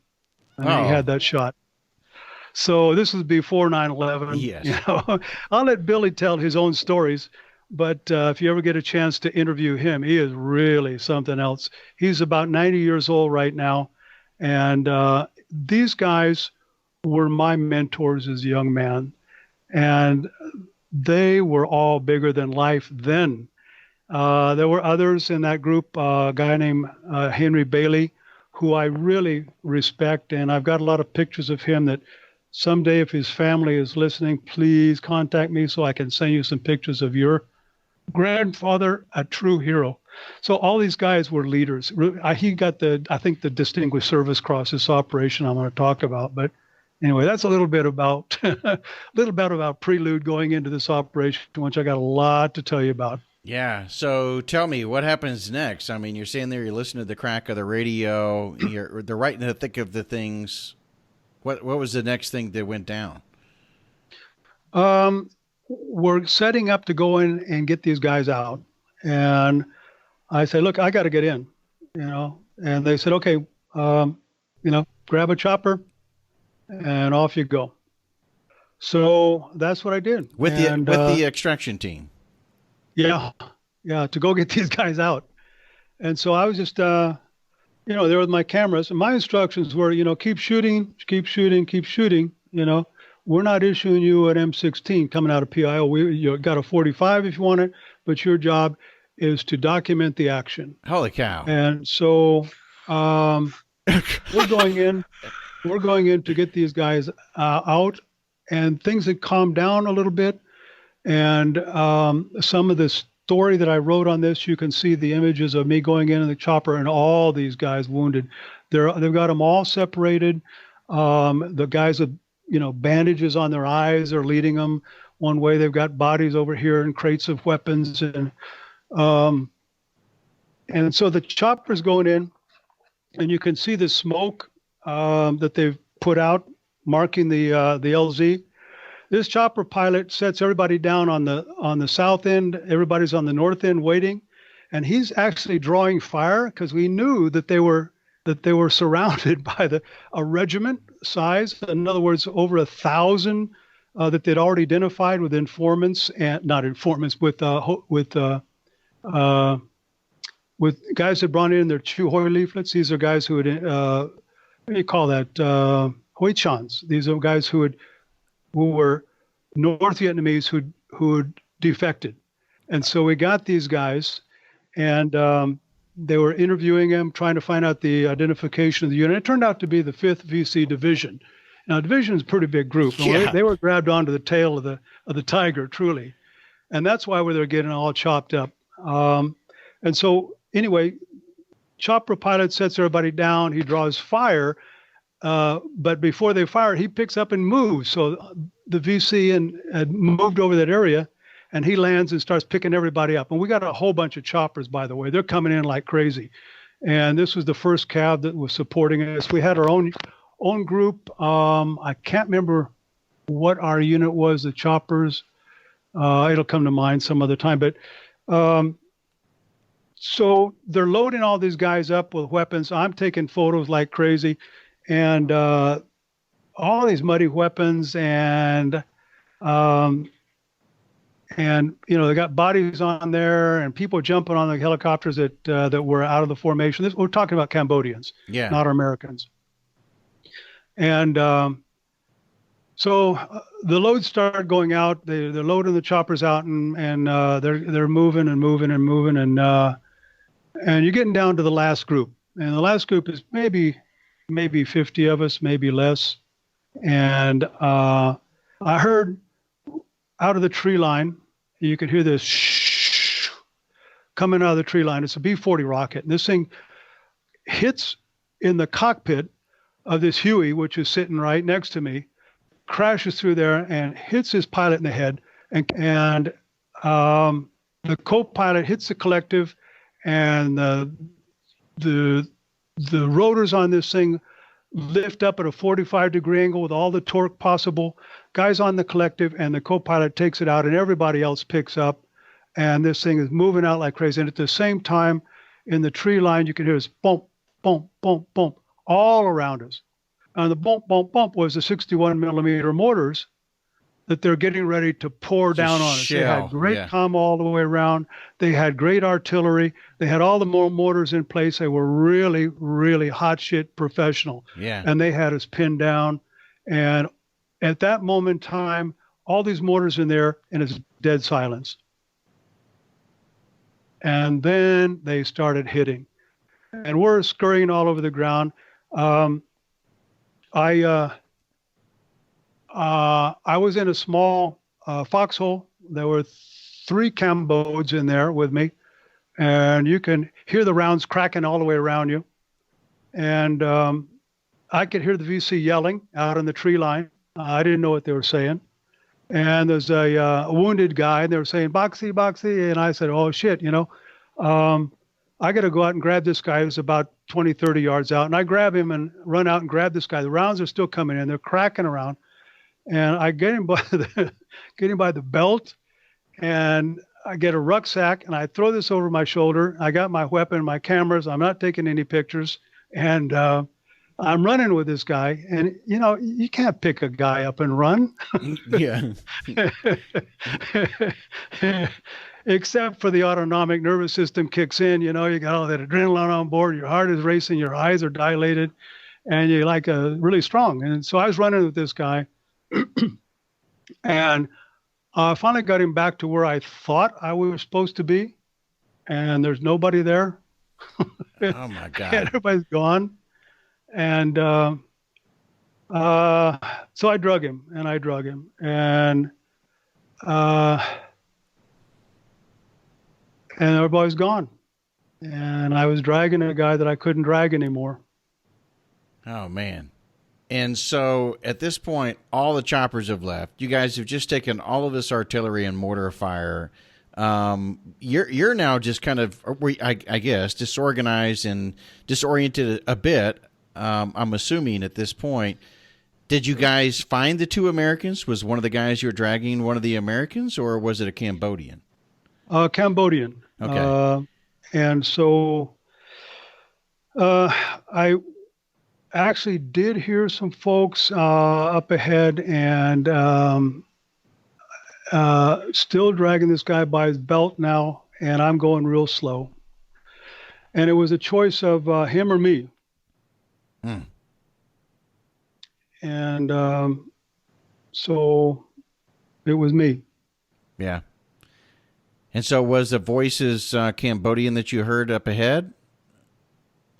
And he had that shot. So this was before 9/11. Yes. I'll let Billy tell his own stories, but if you ever get a chance to interview him, he is really something else. He's about 90 years old right now, and these guys were my mentors as a young man, and they were all bigger than life then. There were others in that group, a guy named Henry Bailey, who I really respect, and I've got a lot of pictures of him that someday, if his family is listening, please contact me so I can send you some pictures of your grandfather, a true hero. So all these guys were leaders. He got I think the Distinguished Service Cross, this operation I'm going to talk about. But anyway, that's a little bit about prelude going into this operation, which I got a lot to tell you about. Yeah. So tell me, what happens next? I mean, you're sitting there, you're listening to the crack of the radio, they're right in the thick of the things. What was the next thing that went down? We're setting up to go in and get these guys out. And I say, look, I got to get in, and they said, okay, grab a chopper and off you go. So that's what I did. With the extraction team. Yeah, to go get these guys out. And so I was just, there with my cameras, and my instructions were, keep shooting. We're not issuing you an M16 coming out of PIO. You got a 45 if you want it, but your job is to document the action. Holy cow! And so we're going in to get these guys out, and things had calmed down a little bit. And some of the story that I wrote on this, you can see the images of me going in the chopper and all these guys wounded. They've got them all separated. The guys with bandages on their eyes are leading them one way. They've got bodies over here and crates of weapons, and so the chopper's going in, and you can see the smoke that they've put out, marking the LZ. This chopper pilot sets everybody down on the south end. Everybody's on the north end waiting, and he's actually drawing fire because we knew that they were surrounded by a regiment size. In other words, over 1,000 that they'd already identified with informants and not informants with guys that brought in their Chu Hoi leaflets. These are guys who had what do you call that? Hoi Chans. These are guys who were North Vietnamese who had defected. And so we got these guys, and they were interviewing them, trying to find out the identification of the unit. It turned out to be the 5th VC Division. Now, division is a pretty big group. Yeah. They were grabbed onto the tail of the tiger, truly. And that's why they're getting all chopped up. And so anyway, chopper pilot sets everybody down. He draws fire. but before they fire, he picks up and moves. So the VC had moved over that area, and he lands and starts picking everybody up. And we got a whole bunch of choppers, by the way. They're coming in like crazy. And this was the first cav that was supporting us. We had our own group. I can't remember what our unit was, the choppers. It'll come to mind some other time. But so they're loading all these guys up with weapons. I'm taking photos like crazy. And all these muddy weapons, and they got bodies on there, and people jumping on the helicopters that were out of the formation. We're talking about Cambodians, not Americans. And so the loads started going out. They're loading the choppers out, and they're moving and moving and moving, and you're getting down to the last group, and the last group is maybe 50 of us, maybe less. And I heard out of the tree line, you could hear this shh coming out of the tree line. It's a B-40 rocket. And this thing hits in the cockpit of this Huey, which is sitting right next to me, crashes through there and hits his pilot in the head. And the co-pilot hits the collective, and the rotors on this thing lift up at a 45-degree angle with all the torque possible. Guys on the collective, and the co-pilot takes it out, and everybody else picks up. And this thing is moving out like crazy. And at the same time, in the tree line, you can hear this bump, bump, bump, bump all around us. And the bump, bump, bump was the 61-millimeter mortars that they're getting ready to pour down on us. They had great comm all the way around. They had great artillery. They had all the mortars in place. They were really, really hot shit professional. Yeah. And they had us pinned down. And at that moment in time, all these mortars in there, and it's dead silence. And then they started hitting. And we're scurrying all over the ground. I was in a small foxhole. There were 3 Cambodians in there with me, and you can hear the rounds cracking all the way around you. And I could hear the VC yelling out in the tree line. I didn't know what they were saying. And there's a wounded guy, and they were saying, "Boxy, Boxy." And I said, "Oh, shit, I got to go out and grab this guy who's about 20, 30 yards out." And I grab him and run out and grab this guy. The rounds are still coming in. They're cracking around. And I get him by the belt, and I get a rucksack, and I throw this over my shoulder. I got my weapon, my cameras. I'm not taking any pictures. And I'm running with this guy. And, you can't pick a guy up and run. Yeah. Except for the autonomic nervous system kicks in. You got all that adrenaline on board. Your heart is racing. Your eyes are dilated. And you're like really strong. And so I was running with this guy. And I finally got him back to where I thought I was supposed to be. And there's nobody there. Oh, my God. Everybody's gone. And so I drug him. And everybody's gone. And I was dragging a guy that I couldn't drag anymore. Oh, man. And so at this point, all the choppers have left. You guys have just taken all of this artillery and mortar fire. You're now just kind of, I guess, disorganized and disoriented a bit. I'm assuming at this point. Did you guys find the 2 Americans? Was one of the guys you were dragging one of the Americans, or was it a Cambodian? Cambodian. Okay. And so I actually did hear some folks up ahead, and still dragging this guy by his belt now, and I'm going real slow. And it was a choice of him or me. And so it was me. Yeah. And so was the voices Cambodian that you heard up ahead?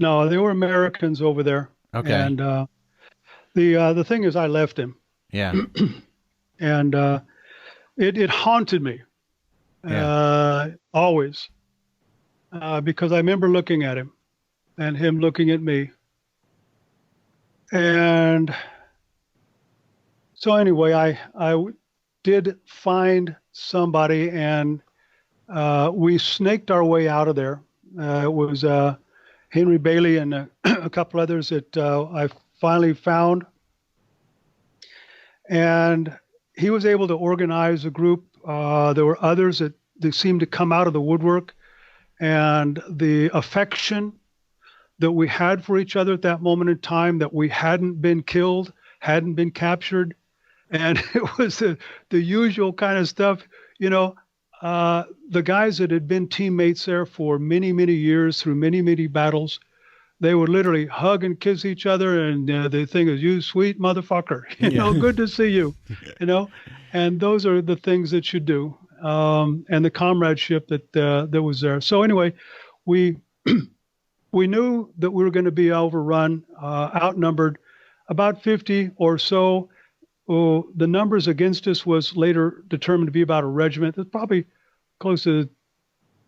No, they were Americans over there. Okay. And the thing is, I left him. Yeah. And it haunted me. Always. Because I remember looking at him and him looking at me. And so anyway, I did find somebody, and we snaked our way out of there. It was Henry Bailey and a couple others that I finally found. And he was able to organize a group. There were others that they seemed to come out of the woodwork, and the affection that we had for each other at that moment in time, that we hadn't been killed, hadn't been captured. And it was the usual kind of stuff, the guys that had been teammates there for many, many years through many, many battles, they would literally hug and kiss each other. And the thing is, you sweet motherfucker, good to see you, and those are the things that you do. And the comradeship that was there. So anyway, we knew that we were going to be overrun, outnumbered, about 50 or so. The numbers against us was later determined to be about a regiment. There's probably close to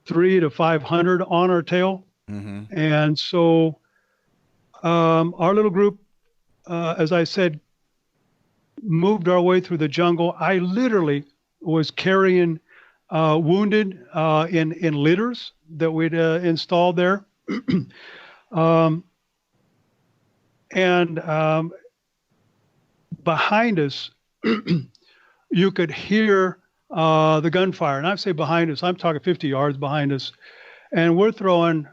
300 to 500 on our tail. Mm-hmm. And so our little group, as I said, moved our way through the jungle. I literally was carrying wounded in litters that we'd installed there. And behind us, you could hear the gunfire. And I say behind us, I'm talking 50 yards behind us. And we're throwing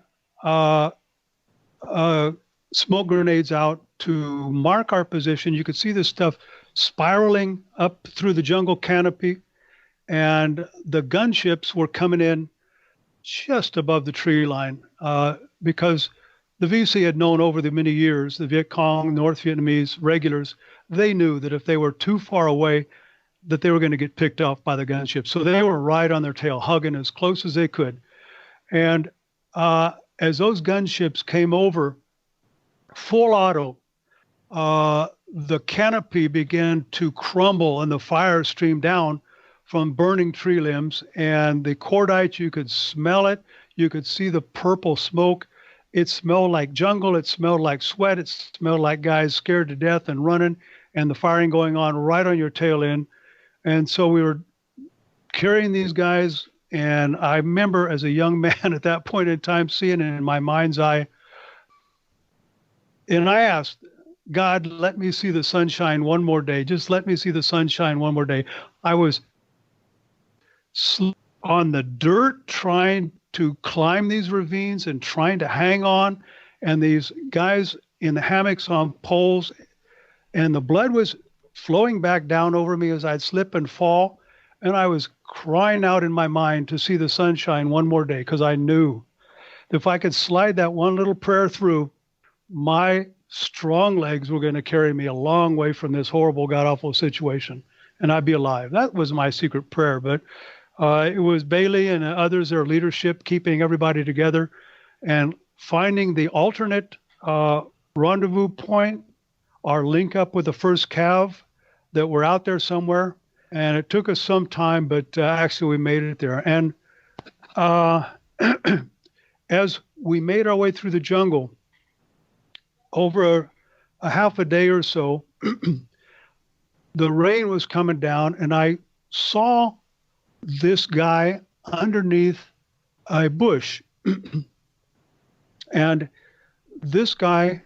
smoke grenades out to mark our position. You could see this stuff spiraling up through the jungle canopy. And the gunships were coming in just above the tree line because the VC had known over the many years, the Viet Cong, North Vietnamese regulars, they knew that if they were too far away, that they were going to get picked off by the gunships. So they were right on their tail, hugging as close as they could. And as those gunships came over, full auto, the canopy began to crumble and the fire streamed down from burning tree limbs. And the cordite, you could smell it. You could see the purple smoke. It smelled like jungle. It smelled like sweat. It smelled like guys scared to death and running, and the firing going on right on your tail end. And so we were carrying these guys. And I remember as a young man at that point in time, seeing it in my mind's eye. And I asked, God, let me see the sunshine one more day. Just let me see the sunshine one more day. I was on the dirt trying to climb these ravines and trying to hang on, and these guys in the hammocks on poles, and the blood was flowing back down over me as I'd slip and fall, and I was crying out in my mind to see the sunshine one more day, because I knew that if I could slide that one little prayer through, my strong legs were going to carry me a long way from this horrible, god-awful situation, and I'd be alive. That was my secret prayer, but it was Bailey and others, their leadership, keeping everybody together and finding the alternate rendezvous point, our link up with the first Cav that were out there somewhere. And it took us some time, but actually we made it there. And as we made our way through the jungle, over a half a day or so, the rain was coming down, and I saw this guy underneath a bush. And this guy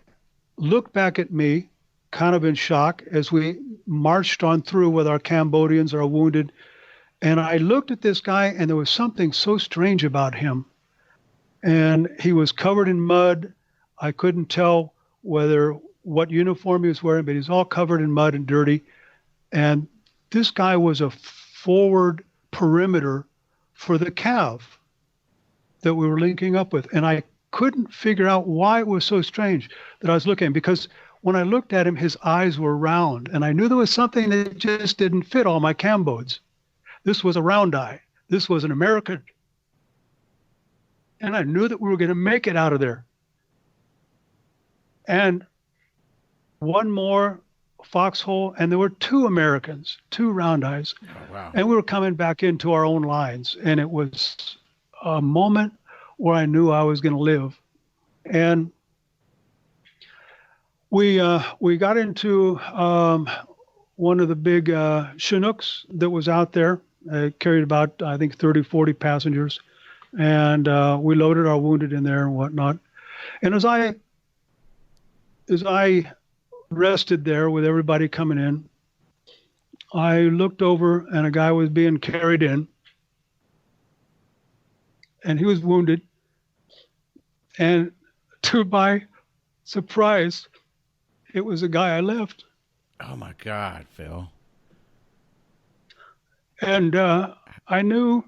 looked back at me, kind of in shock, as we marched on through with our Cambodians, our wounded. And I looked at this guy, and there was something so strange about him. And he was covered in mud. I couldn't tell what uniform he was wearing, but he's all covered in mud and dirty. And this guy was a forward perimeter for the Cav that we were linking up with. And I couldn't figure out why it was so strange that I was looking, because when I looked at him, his eyes were round, and I knew there was something that just didn't fit all my Cambods. This was a round eye. This was an American. And I knew that we were going to make it out of there. And one more foxhole, and there were two Americans, two round eyes. Oh, wow. And we were coming back into our own lines. And it was a moment where I knew I was going to live. And We got into one of the big Chinooks that was out there. It carried about, I think, 30, 40 passengers. And we loaded our wounded in there and whatnot. And as I rested there with everybody coming in, I looked over and a guy was being carried in. And he was wounded. And to my surprise, it was a guy I left. Oh, my God, Phil. And I knew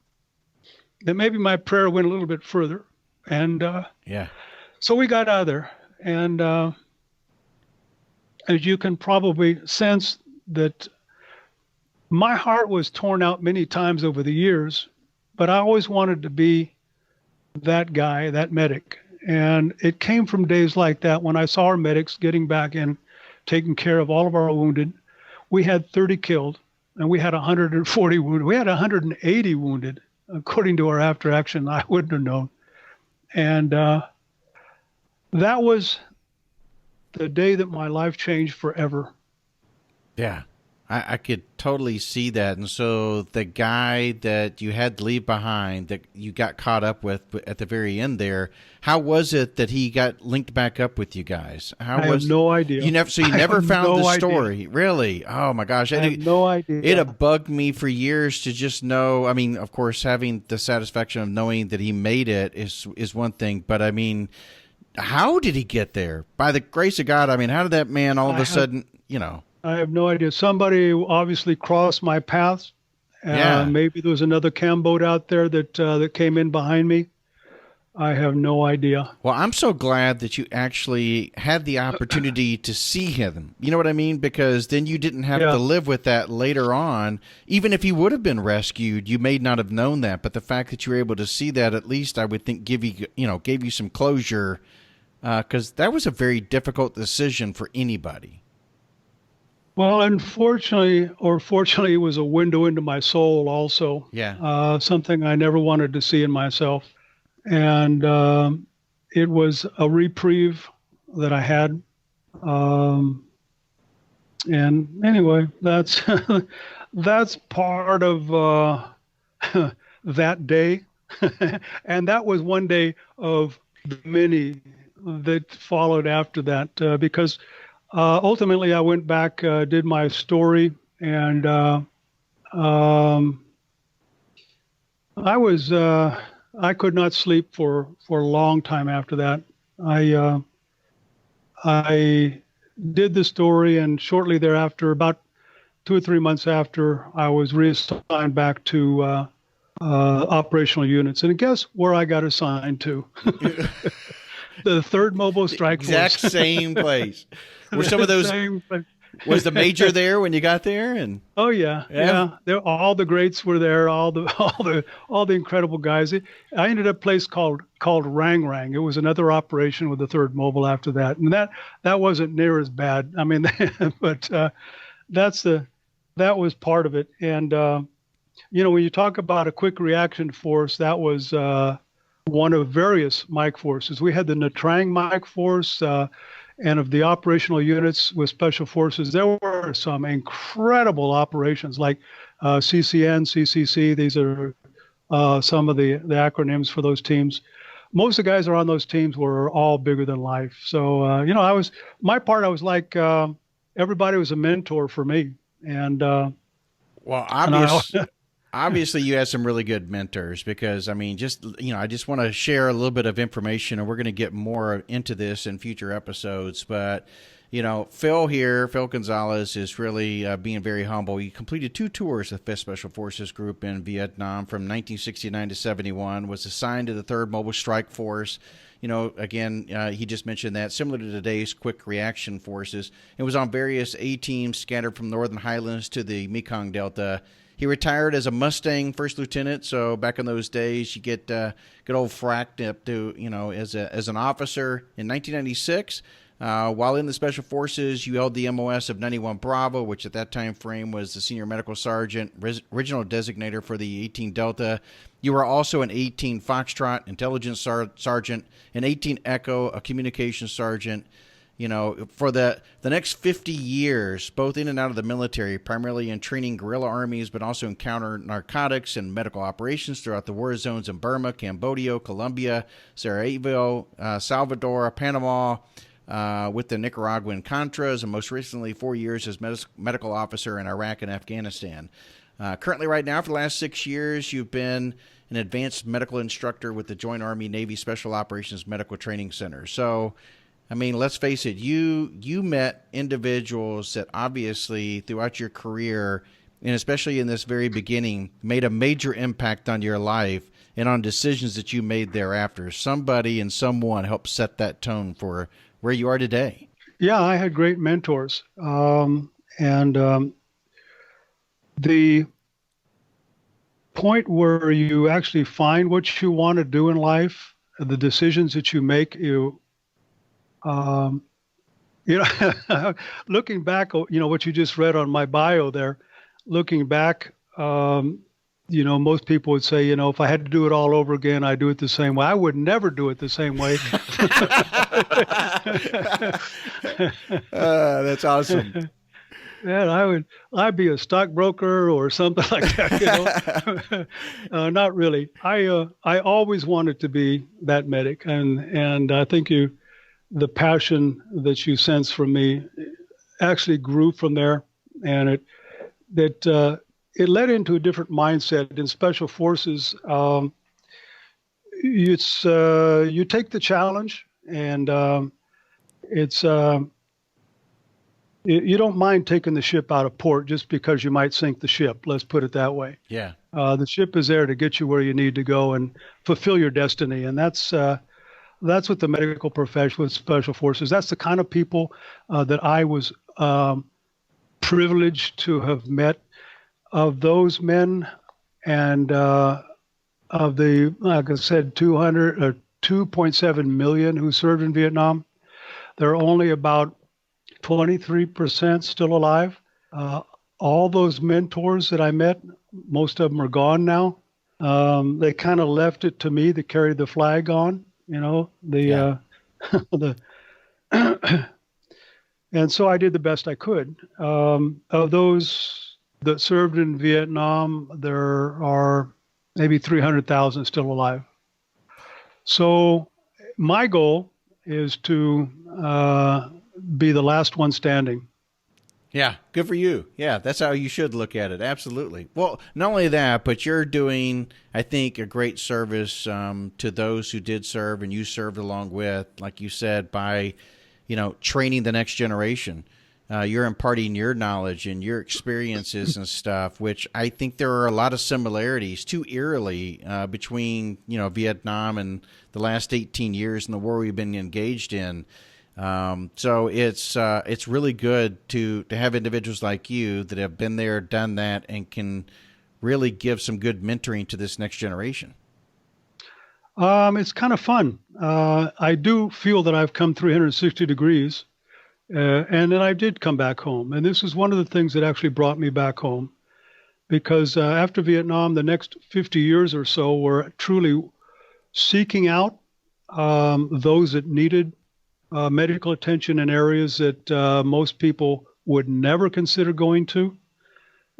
that maybe my prayer went a little bit further. And so we got out of there. And as you can probably sense, that my heart was torn out many times over the years, but I always wanted to be that guy, that medic. And it came from days like that when I saw our medics getting back in, taking care of all of our wounded. We had 30 killed, and we had 140 wounded. We had 180 wounded, according to our after action. I wouldn't have known. And that was the day that my life changed forever. Yeah, I could totally see that. And so the guy that you had to leave behind, that you got caught up with at the very end there, how was it that he got linked back up with you guys? I have no idea. You never found the story, really? Oh my gosh, I have no idea. It had bugged me for years to just know. I mean, of course, having the satisfaction of knowing that he made it is one thing, but I mean, how did he get there? By the grace of God, I mean, how did that man all of a sudden, I have no idea. Somebody obviously crossed my path. Maybe there was another cam boat out there that came in behind me. I have no idea. Well, I'm so glad that you actually had the opportunity to see him. You know what I mean? Because then you didn't have to live with that later on. Even if he would have been rescued, you may not have known that. But the fact that you were able to see that, at least I would think gave you some closure, because that was a very difficult decision for anybody. Well, unfortunately, or fortunately, it was a window into my soul also. Yeah. Something I never wanted to see in myself. And it was a reprieve that I had. And anyway, that's that's part of that day. And that was one day of many that followed after that, because ultimately I went back, did my story, and I could not sleep for a long time after that. I did the story, and shortly thereafter, about 2 or 3 months after, I was reassigned back to operational units. And guess where I got assigned to? The 3rd Mobile Strike Force. Exact same place. Were some of those? Was the major there when you got there? And oh yeah. All the greats were there. All the incredible guys. I ended up a place called Rang Rang. It was another operation with the 3rd Mobile after that, and that wasn't near as bad. I mean, but that was part of it. And when you talk about a quick reaction force, that was one of various Mike forces. We had the Nha Trang Mike force. And of the operational units with special forces, there were some incredible operations like CCN, CCC. These are some of the acronyms for those teams. Most of the guys that are on those teams were all bigger than life. So, I was like, everybody was a mentor for me. And obviously you had some really good mentors, because I mean, I just want to share a little bit of information, and we're going to get more into this in future episodes. But, Phil Gonzales is really being very humble. He completed 2 tours of 5th Special Forces Group in Vietnam from 1969 to 71, was assigned to the 3rd Mobile Strike Force. He just mentioned that, similar to today's quick reaction forces. It was on various A-teams scattered from Northern Highlands to the Mekong Delta. He retired as a Mustang first lieutenant. So back in those days, you get good old fracked up to, as an officer. In 1996, while in the Special Forces, you held the MOS of 91 Bravo, which at that time frame was the senior medical sergeant, original designator for the 18 Delta. You were also an 18 Foxtrot intelligence sergeant, an 18 Echo, a communications sergeant. for the next 50 years, both in and out of the military, primarily in training guerrilla armies, but also in counter narcotics and medical operations throughout the war zones in Burma, Cambodia, Colombia, Sarajevo, Salvador, Panama, with the Nicaraguan Contras, and most recently 4 years as medical officer in Iraq and Afghanistan. Currently, right now, for the last 6 years, you've been an advanced medical instructor with the Joint Army Navy Special Operations Medical Training Center. So, I mean, let's face it, you met individuals that obviously throughout your career, and especially in this very beginning, made a major impact on your life and on decisions that you made thereafter. Somebody and someone helped set that tone for where you are today. Yeah, I had great mentors. The point where you actually find what you want to do in life, the decisions that you make, looking back, what you just read on my bio there, looking back, most people would say, if I had to do it all over again, I'd do it the same way. I would never do it the same way. That's awesome. Yeah, I'd be a stockbroker or something like that. Not really. I always wanted to be that medic, and I think the passion that you sense from me actually grew from there, and it led into a different mindset in special forces. You take the challenge, and you don't mind taking the ship out of port just because you might sink the ship. Let's put it that way. Yeah. The ship is there to get you where you need to go and fulfill your destiny, and that's what the medical profession with special forces. That's the kind of people that I was privileged to have met. Of those men, and of the, like I said, 2.7 million who served in Vietnam, there are only about 23% still alive. All those mentors that I met, most of them are gone now. They kind of left it to me to carry the flag on, and so I did the best I could. Of those that served in Vietnam, there are maybe 300,000 still alive. So my goal is to be the last one standing. Yeah, good for you. Yeah, that's how you should look at it. Absolutely. Well, not only that, but you're doing, I think, a great service to those who did serve and you served along with, like you said, by, training the next generation. You're imparting your knowledge and your experiences and stuff, which I think there are a lot of similarities, too eerily, between, Vietnam and the last 18 years and the war we've been engaged in. So it's really good to have individuals like you that have been there, done that, and can really give some good mentoring to this next generation. It's kind of fun. I do feel that I've come 360 degrees. And then I did come back home. And this is one of the things that actually brought me back home. Because after Vietnam, the next 50 years or so were truly seeking out those that needed medical attention in areas that most people would never consider going to.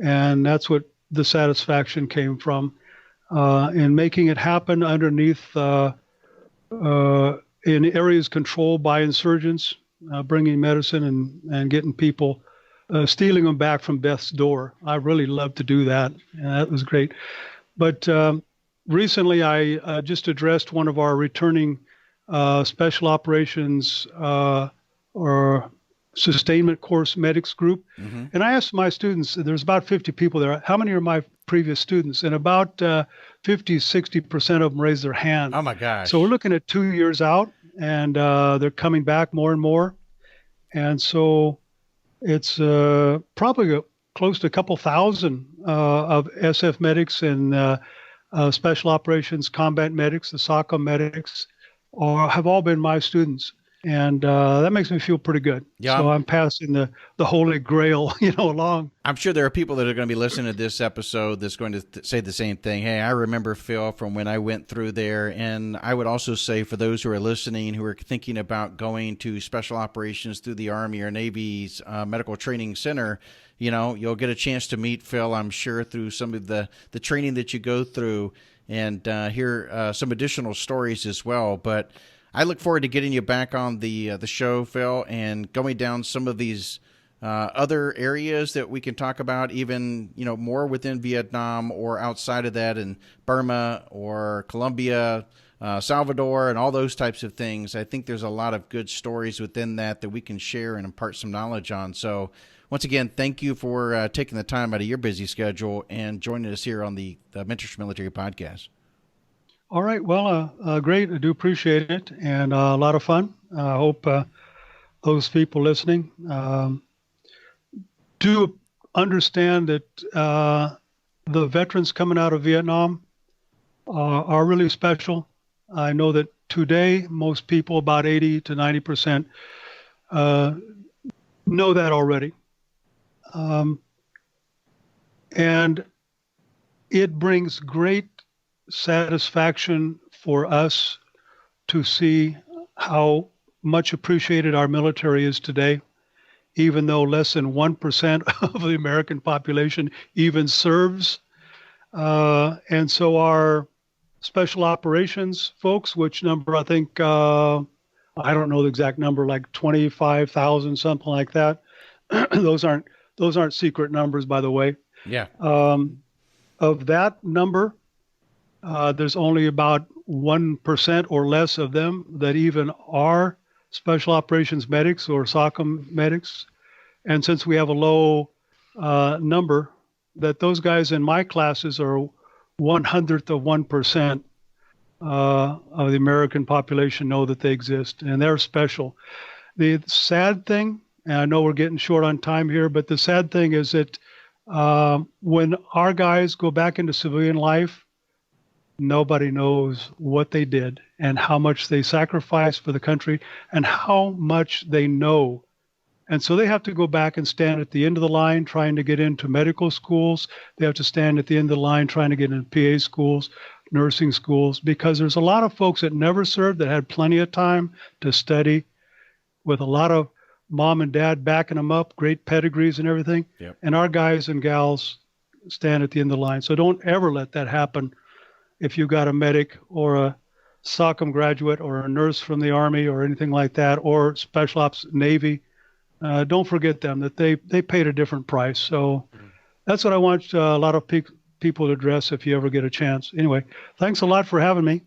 And that's what the satisfaction came from, in making it happen underneath in areas controlled by insurgents. Bringing medicine and getting people, stealing them back from death's door. I really love to do that, and that was great. But recently, I just addressed one of our returning special operations or sustainment course medics group, and I asked my students, there's about 50 people there, how many are my previous students? And about 50-60% of them raised their hand. Oh my gosh. So we're looking at 2 years out, and they're coming back more and more. And so it's probably close to a couple thousand of SF medics and special operations combat medics, the SOCOM medics, have all been my students. And that makes me feel pretty good. Yeah, so I'm passing the holy grail, along. I'm sure there are people that are going to be listening to this episode that's going to say the same thing. Hey, I remember Phil from when I went through there. And I would also say for those who are listening, who are thinking about going to special operations through the Army or Navy's medical training center, you'll get a chance to meet Phil, I'm sure, through some of the training that you go through and hear some additional stories as well. But I look forward to getting you back on the show, Phil, and going down some of these other areas that we can talk about, even more within Vietnam or outside of that, in Burma or Colombia, Salvador, and all those types of things. I think there's a lot of good stories within that we can share and impart some knowledge on. So once again, thank you for taking the time out of your busy schedule and joining us here on the Mentorship Military Podcast. All right. Well, great. I do appreciate it, and a lot of fun. I hope those people listening do understand that the veterans coming out of Vietnam are really special. I know that today, most people, about 80 to 90%, know that already. And it brings great satisfaction for us to see how much appreciated our military is today, even though less than 1% of the American population even serves. And so our special operations folks, which number I think, I don't know the exact number, like 25,000, something like that. Those aren't secret numbers, by the way. Yeah. Of that number, there's only about 1% or less of them that even are special operations medics or SOCOM medics. And since we have a low number, that those guys in my classes are 1/100th of 1% of the American population know that they exist, and they're special. The sad thing, and I know we're getting short on time here, but the sad thing is that when our guys go back into civilian life, nobody knows what they did and how much they sacrificed for the country and how much they know. And so they have to go back and stand at the end of the line trying to get into medical schools. They have to stand at the end of the line trying to get into PA schools, nursing schools, because there's a lot of folks that never served that had plenty of time to study, with a lot of mom and dad backing them up, great pedigrees and everything. Yep. And our guys and gals stand at the end of the line. So don't ever let that happen. If you've got a medic or a SOCOM graduate or a nurse from the Army or anything like that, or Special Ops Navy, don't forget them, that they paid a different price. So that's what I want a lot of people to address if you ever get a chance. Anyway, thanks a lot for having me.